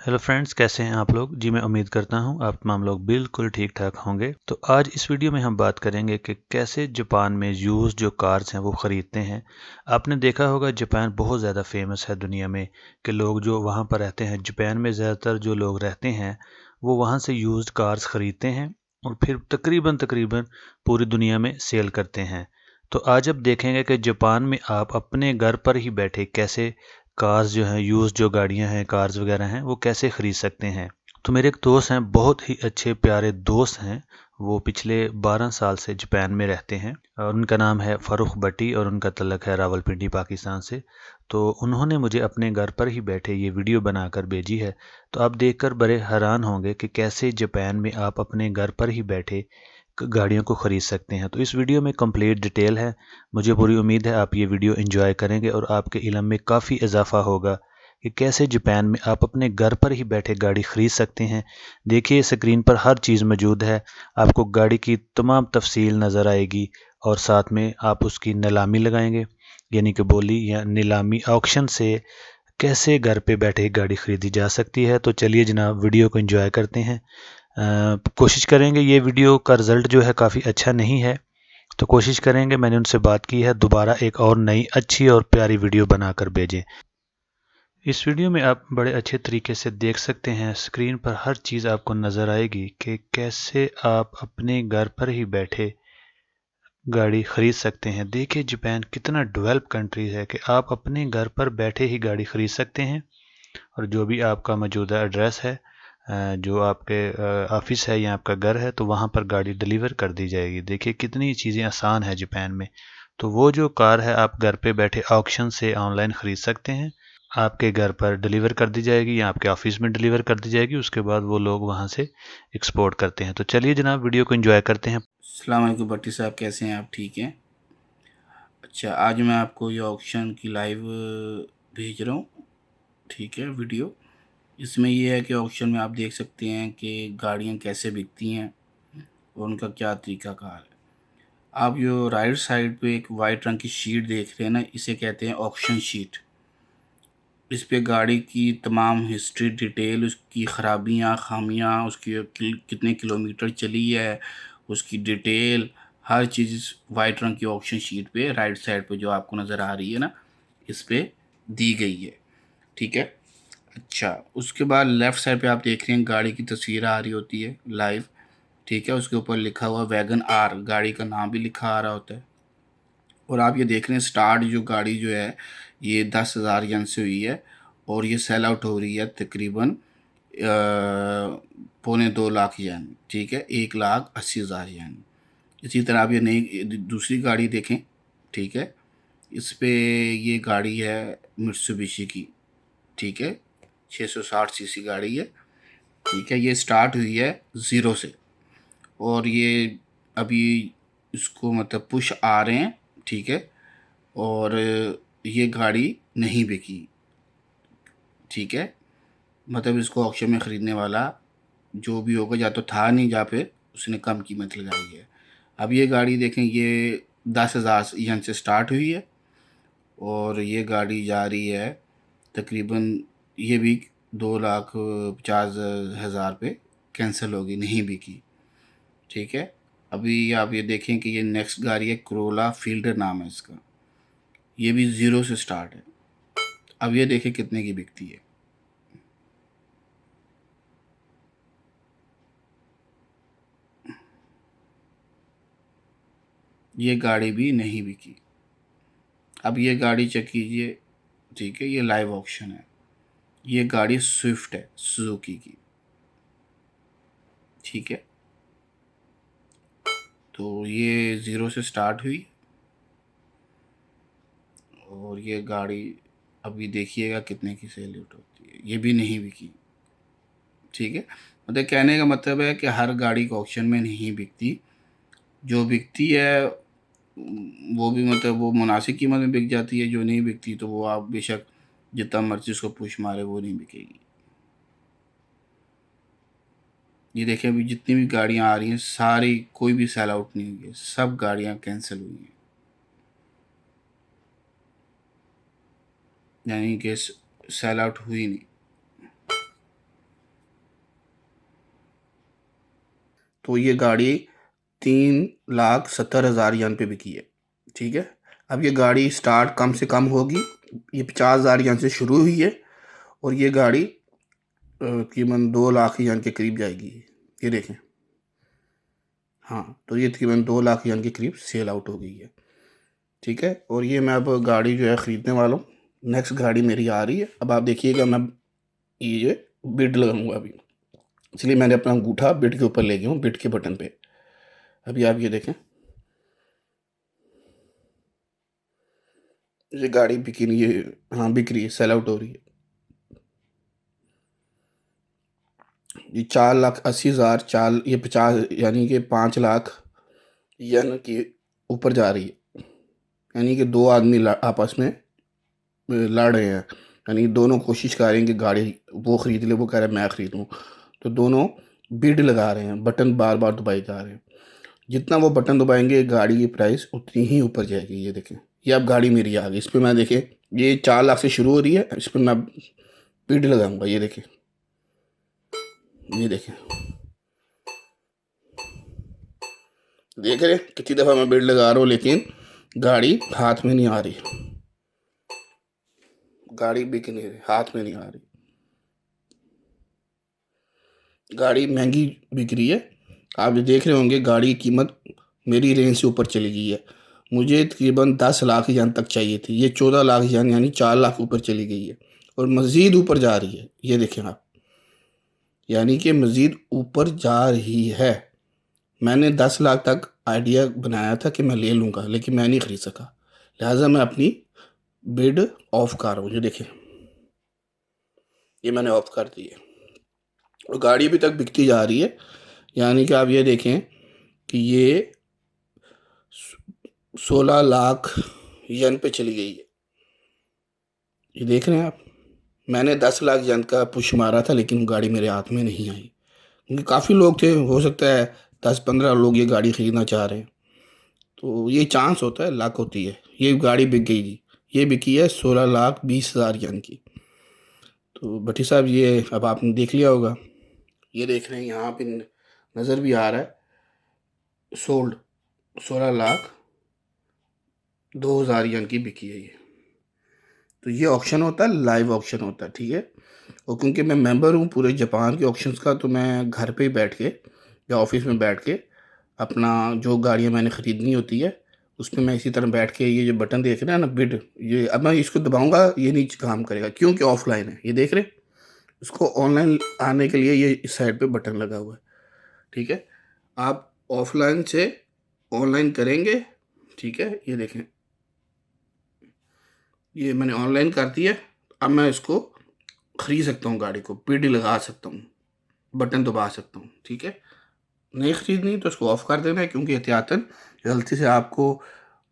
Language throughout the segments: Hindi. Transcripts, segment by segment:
हेलो फ्रेंड्स, कैसे हैं आप लोग। जी मैं उम्मीद करता हूं आप तमाम लोग बिल्कुल ठीक ठाक होंगे। तो आज इस वीडियो में हम बात करेंगे कि कैसे जापान में यूज़ जो कार्स हैं वो ख़रीदते हैं। आपने देखा होगा जापान बहुत ज़्यादा फेमस है दुनिया में कि लोग जो वहां पर रहते हैं, जापान में ज़्यादातर जो लोग रहते हैं वो वहां से यूज्ड कार्स ख़रीदते हैं और फिर तकरीबन तकरीबन पूरी दुनिया में सेल करते हैं। तो आज अब देखेंगे कि जापान में आप अपने घर पर ही बैठे कैसे कार्स जो हैं, यूज़ जो गाड़ियां हैं, कार्स वगैरह हैं, वो कैसे ख़रीद सकते हैं। तो मेरे एक दोस्त हैं, बहुत ही अच्छे प्यारे दोस्त हैं। वो पिछले 12 साल से जापान में रहते हैं और उनका नाम है फ़ारूक भट्टी और उनका तल्लक है रावलपिंडी पाकिस्तान से। तो उन्होंने मुझे अपने घर पर ही बैठे ये वीडियो बनाकर भेजी है। तो आप देखकर बड़े हैरान होंगे कि कैसे जापान में आप अपने घर पर ही बैठे गाड़ियों को ख़रीद सकते हैं। तो इस वीडियो में कंप्लीट डिटेल है। मुझे पूरी उम्मीद है आप ये वीडियो एंजॉय करेंगे और आपके इल्म में काफ़ी इजाफा होगा कि कैसे जापान में आप अपने घर पर ही बैठे गाड़ी ख़रीद सकते हैं। देखिए स्क्रीन पर हर चीज़ मौजूद है। आपको गाड़ी की तमाम तफसील नज़र आएगी और साथ में आप उसकी नीलामी लगाएंगे, यानी कि बोली या नीलामी ऑक्शन से कैसे घर पे बैठे गाड़ी ख़रीदी जा सकती है। तो चलिए जनाब वीडियो को एंजॉय करते हैं। कोशिश करेंगे, ये वीडियो का रिज़ल्ट जो है काफ़ी अच्छा नहीं है तो कोशिश करेंगे, मैंने उनसे बात की है, दोबारा एक और नई अच्छी और प्यारी वीडियो बनाकर भेजें। इस वीडियो में आप बड़े अच्छे तरीके से देख सकते हैं, स्क्रीन पर हर चीज़ आपको नज़र आएगी कि कैसे आप अपने घर पर ही बैठे गाड़ी ख़रीद सकते हैं। देखिए जापान कितना डेवलप कंट्री है कि आप अपने घर पर बैठे ही गाड़ी ख़रीद सकते हैं और जो भी आपका मौजूदा एड्रेस है, जो आपके ऑफिस है या आपका घर है, तो वहाँ पर गाड़ी डिलीवर कर दी जाएगी। देखिए कितनी चीज़ें आसान है जापान में। तो वो जो कार है आप घर पे बैठे ऑक्शन से ऑनलाइन ख़रीद सकते हैं। आपके घर पर डिलीवर कर दी जाएगी या आपके ऑफिस में डिलीवर कर दी जाएगी। उसके बाद वो लोग वहाँ से एक्सपोर्ट करते हैं। तो चलिए जनाब वीडियो को एंजॉय करते हैं। अस्सलाम वालेकुम भट्टी साहब, कैसे हैं आप? ठीक हैं। अच्छा, आज मैं आपको ये ऑक्शन की लाइव भेज रहा हूँ। ठीक है, वीडियो इसमें ये है कि ऑक्शन में आप देख सकते हैं कि गाड़ियाँ कैसे बिकती हैं और उनका क्या तरीक़ाकार है। आप जो राइट साइड पे एक वाइट रंग की शीट देख रहे हैं ना, इसे कहते हैं ऑक्शन शीट। इस पे गाड़ी की तमाम हिस्ट्री, डिटेल, उसकी ख़राबियाँ, ख़ामियाँ, उसकी कितने किलोमीटर चली है, उसकी डिटेल, हर चीज़ इस वाइट रंग की ऑक्शन शीट पे राइट साइड पे जो आपको नज़र आ रही है ना, इस पे दी गई है। ठीक है। अच्छा, उसके बाद लेफ़्ट साइड पे आप देख रहे हैं गाड़ी की तस्वीर आ रही होती है लाइव। ठीक है, उसके ऊपर लिखा हुआ वैगन आर, गाड़ी का नाम भी लिखा आ रहा होता है। और आप ये देख रहे हैं स्टार्ट जो गाड़ी जो है ये 10,000 यन से हुई है और ये सेल आउट हो रही है तकरीबन पौने 2 लाख यन। ठीक है, 1,80,000 यन। इसी तरह आप ये नई दूसरी गाड़ी देखें। ठीक है, इस पे ये गाड़ी है मित्सुबिशी की। ठीक है, 660 सीसी गाड़ी है। ठीक है, ये स्टार्ट हुई है ज़ीरो से और ये अभी इसको मतलब पुश आ रहे हैं। ठीक है, और ये गाड़ी नहीं बिकी। ठीक है, मतलब इसको ऑक्शन में ख़रीदने वाला जो भी होगा या तो था नहीं या फिर उसने कम कीमत लगाई है। अब ये गाड़ी देखें, ये 10,000 यन से स्टार्ट हुई है और ये गाड़ी जा रही है तकरीबन, ये भी 2,50,000 पे कैंसिल होगी, नहीं बिकी। ठीक है, अभी आप ये देखें कि ये नेक्स्ट गाड़ी है, कोरोला फील्डर नाम है इसका। ये भी ज़ीरो से स्टार्ट है। अब ये देखें कितने की बिकती है। ये गाड़ी भी नहीं बिकी। अब ये गाड़ी चेक कीजिए। ठीक है, ये लाइव ऑक्शन है। ये गाड़ी स्विफ्ट है सुजुकी की। ठीक है, तो ये ज़ीरो से स्टार्ट हुई और ये गाड़ी अभी देखिएगा कितने की सेल आउट होती है। ये भी नहीं बिकी। ठीक है, मतलब कहने का मतलब है कि हर गाड़ी को ऑक्शन में नहीं बिकती। जो बिकती है वो भी मतलब वो मुनासिब कीमत में बिक जाती है। जो नहीं बिकती तो वो आप बेशक जितना मर्जी उसको पुश मारे वो नहीं बिकेगी। ये देखिए, अभी जितनी भी गाड़ियाँ आ रही हैं सारी, कोई भी सेल आउट नहीं हुई है, सब गाड़ियाँ कैंसिल हुई हैं, यानी कि सेल आउट हुई नहीं। तो ये गाड़ी 3,70,000 यन पे बिकी है, ठीक है। अब ये गाड़ी स्टार्ट कम से कम होगी, ये 50,000 यन से शुरू हुई है और ये गाड़ी तकरीबन 2 लाख यन के करीब जाएगी। ये देखें, हाँ, तो ये तकरीबन 2 लाख यन के करीब सेल आउट हो गई है, ठीक है। और ये मैं अब गाड़ी जो है ख़रीदने वाला हूँ। नेक्स्ट गाड़ी मेरी आ रही है। अब आप देखिएगा, मैं ये बिड लगाऊंगा अभी, इसलिए मैंने अपना अंगूठा बिड के ऊपर ले गया हूँ, बिड के बटन पे। अभी आप ये देखें, ये गाड़ी बिकी नहीं है, हाँ बिक रही है, सेल आउट हो रही है। ये 4,80,000, ये 50 यानी कि 5 लाख यन की ऊपर जा रही है। यानी कि दो आदमी आपस में लड़ रहे हैं, यानी दोनों कोशिश कर रहे हैं कि गाड़ी वो ख़रीद ले, वो कह रहा है मैं ख़रीदूँ। तो दोनों बिड लगा रहे हैं, बटन बार बार दबाए जा रहे हैं। जितना वो बटन दबाएंगे गाड़ी की प्राइस उतनी ही ऊपर जाएगी। ये देखें, ये अब गाड़ी मेरी आ गई, इस पर मैं देखें, ये 4 लाख से शुरू हो रही है, इस पर मैं बिड लगाऊंगा। ये देखें, ये देखें, देख रहे कितनी दफ़ा मैं बिड लगा रहा हूँ, लेकिन गाड़ी हाथ में नहीं आ रही, गाड़ी बिक नहीं रही, हाथ में नहीं आ रही। गाड़ी महंगी बिक रही है। आप देख रहे होंगे गाड़ी की कीमत मेरी रेंज से ऊपर चली गई है। मुझे तकरीबन 10 लाख यन तक चाहिए थी, ये 14 लाख यन यानी 4 लाख ऊपर चली गई है और मज़ीद ऊपर जा रही है। ये देखें आप, यानी कि मज़ीद ऊपर जा रही है। मैंने 10 लाख तक आइडिया बनाया था कि मैं ले लूँगा, लेकिन मैं नहीं ख़रीद सका, लिहाजा मैं अपनी बिड ऑफ कर रहा हूँ। ये देखें, ये मैंने ऑफ कर दी है और गाड़ी अभी तक बिकती जा रही है। यानी कि आप ये देखें कि ये 16 लाख यन पे चली गई है। ये देख रहे हैं आप, मैंने 10 लाख यन का पुश मारा था, लेकिन गाड़ी मेरे हाथ में नहीं आई, क्योंकि काफ़ी लोग थे, हो सकता है 10-15 लोग ये गाड़ी ख़रीदना चाह रहे हैं। तो ये चांस होता है, लक होती है। ये गाड़ी बिक गई जी, ये बिकी है 16,20,000 यन की। तो भट्टी साहब, ये अब आपने देख लिया होगा, ये देख रहे हैं यहाँ पे नज़र भी आ रहा है, सोल्ड 16,02,000 यन की बिकी है ये। तो ये ऑक्शन होता है, लाइव ऑक्शन होता है, ठीक है। और क्योंकि मैं मेंबर हूँ पूरे जापान के ऑक्शंस का, तो मैं घर पे ही बैठ के या ऑफिस में बैठ के अपना जो गाड़ियाँ मैंने ख़रीदनी होती है उस पर मैं इसी तरह बैठ के, ये जो बटन देख रहे हैं ना बिड, ये अब मैं इसको दबाऊंगा, ये नहीं काम करेगा क्योंकि ऑफलाइन है। ये देख रहे हैं, इसको ऑनलाइन आने के लिए ये इस साइड पे बटन लगा हुआ है, ठीक है। आप ऑफलाइन से ऑनलाइन करेंगे, ठीक है। ये देखें, ये मैंने ऑनलाइन कर दिया। अब मैं इसको ख़रीद सकता हूँ, गाड़ी को बिड लगा सकता हूँ, बटन दबा सकता हूँ, ठीक है। नहीं ख़रीदनी तो इसको ऑफ़ कर देना है, क्योंकि एहतियातन गलती से आपको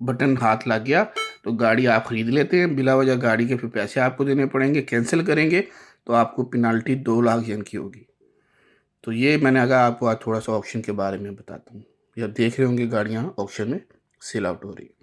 बटन हाथ लग गया तो गाड़ी आप ख़रीद लेते हैं बिला वजह, गाड़ी के फिर पैसे आपको देने पड़ेंगे, कैंसिल करेंगे तो आपको पेनल्टी 2 लाख यन की होगी। तो ये मैंने अगर आपको आज थोड़ा सा ऑप्शन के बारे में बताता हूँ। ये आप देख रहे होंगे गाड़ियाँ ऑप्शन में सेल आउट हो रही है।